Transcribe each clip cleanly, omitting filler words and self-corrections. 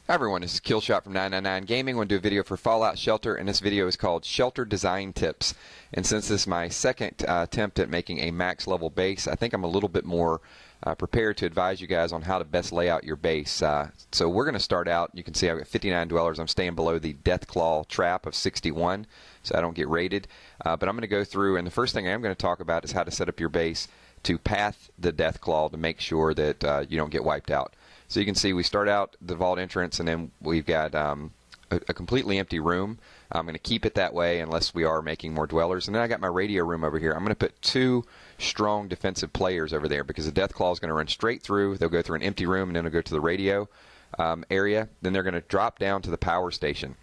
Hi everyone, this is Killshot from 999 Gaming. I want to do a video for Fallout Shelter, and this video is called Shelter Design Tips. And since this is my second attempt at making a max level base, I think I'm a little bit more prepared to advise you guys on how to best lay out your base. So we're going to start out. You can see I've got 59 dwellers. I'm staying below the Deathclaw trap of 61, so I don't get raided. But I'm going to go through, and the first thing I am going to talk about is how to set up your base to path the Deathclaw to make sure that you don't get wiped out. So you can see we start out the vault entrance, and then we've got a completely empty room. I'm going to keep it that way unless we are making more dwellers. And then I got my radio room over here. I'm going to put two strong defensive players over there because the Deathclaw is going to run straight through. They'll go through an empty room, and then they'll go to the radio area. Then they're going to drop down to the power station.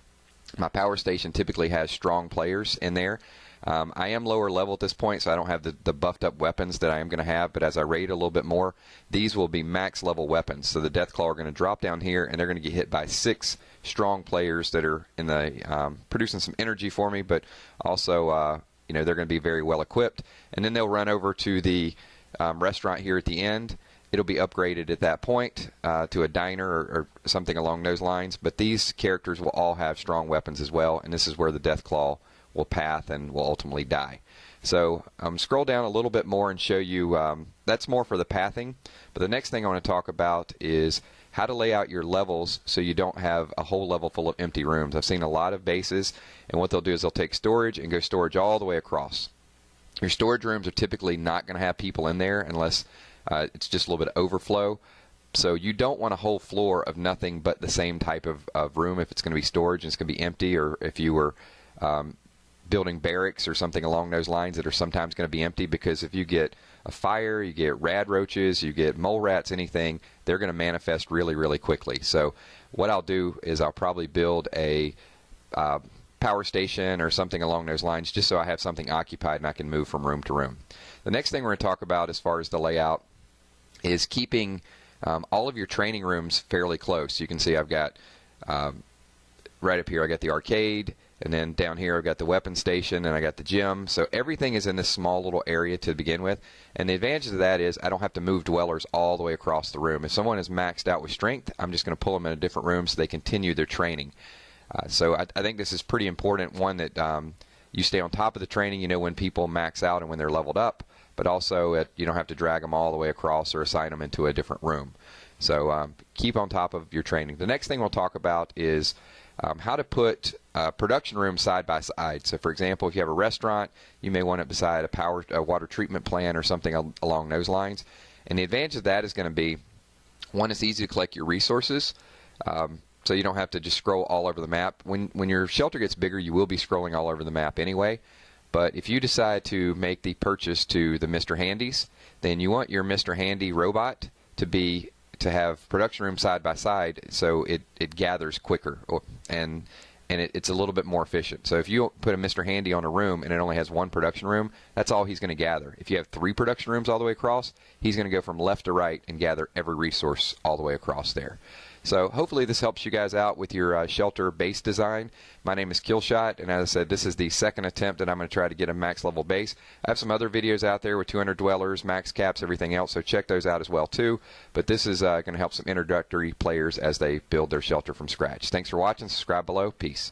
My power station typically has strong players in there. I am lower level at this point, so I don't have the buffed up weapons that I am going to have, but as I raid a little bit more, these will be max level weapons. So the Deathclaw are going to drop down here, and they're going to get hit by 6 strong players that are in the producing some energy for me, but also they're going to be very well equipped. And then they'll run over to the restaurant here at the end. It'll be upgraded at that point to a diner or something along those lines, but these characters will all have strong weapons as well, and this is where the Deathclaw will path and will ultimately die. So scroll down a little bit more and show you that's more for the pathing. But the next thing I want to talk about is how to lay out your levels so you don't have a whole level full of empty rooms. I've seen a lot of bases, and what they'll do is they'll take storage and go storage all the way across. Your storage rooms are typically not going to have people in there unless it's just a little bit of overflow. So you don't want a whole floor of nothing but the same type of room if it's going to be storage and it's going to be empty, or if you were building barracks or something along those lines that are sometimes going to be empty, because if you get a fire, you get rad roaches, you get mole rats, anything, they're going to manifest really, really quickly. So what I'll do is I'll probably build a power station or something along those lines just so I have something occupied and I can move from room to room. The next thing we're going to talk about as far as the layout is keeping all of your training rooms fairly close. You can see I've got right up here I got the arcade, and then down here I've got the weapon station, and I got the gym. So everything is in this small little area to begin with. And the advantage of that is I don't have to move dwellers all the way across the room. If someone is maxed out with strength, I'm just going to pull them in a different room so they continue their training. So I think this is pretty important, one, that you stay on top of the training, you know when people max out and when they're leveled up, but also you don't have to drag them all the way across or assign them into a different room. So keep on top of your training. The next thing we'll talk about is how to put production rooms side by side. So for example, if you have a restaurant, you may want it beside a water treatment plant or something along those lines. And the advantage of that is going to be, one, it's easy to collect your resources, so you don't have to just scroll all over the map. When your shelter gets bigger, you will be scrolling all over the map anyway. But if you decide to make the purchase to the Mr. Handies, then you want your Mr. Handy robot to have production room side by side, so it gathers quicker, and it's a little bit more efficient. So if you put a Mr. Handy on a room and it only has 1 production room, that's all he's going to gather. If you have 3 production rooms all the way across, he's going to go from left to right and gather every resource all the way across there. So hopefully this helps you guys out with your shelter base design. My name is Killshot, and as I said, this is the second attempt that I'm going to try to get a max level base. I have some other videos out there with 200 dwellers, max caps, everything else, so check those out as well too. But this is going to help some introductory players as they build their shelter from scratch. Thanks for watching. Subscribe below. Peace.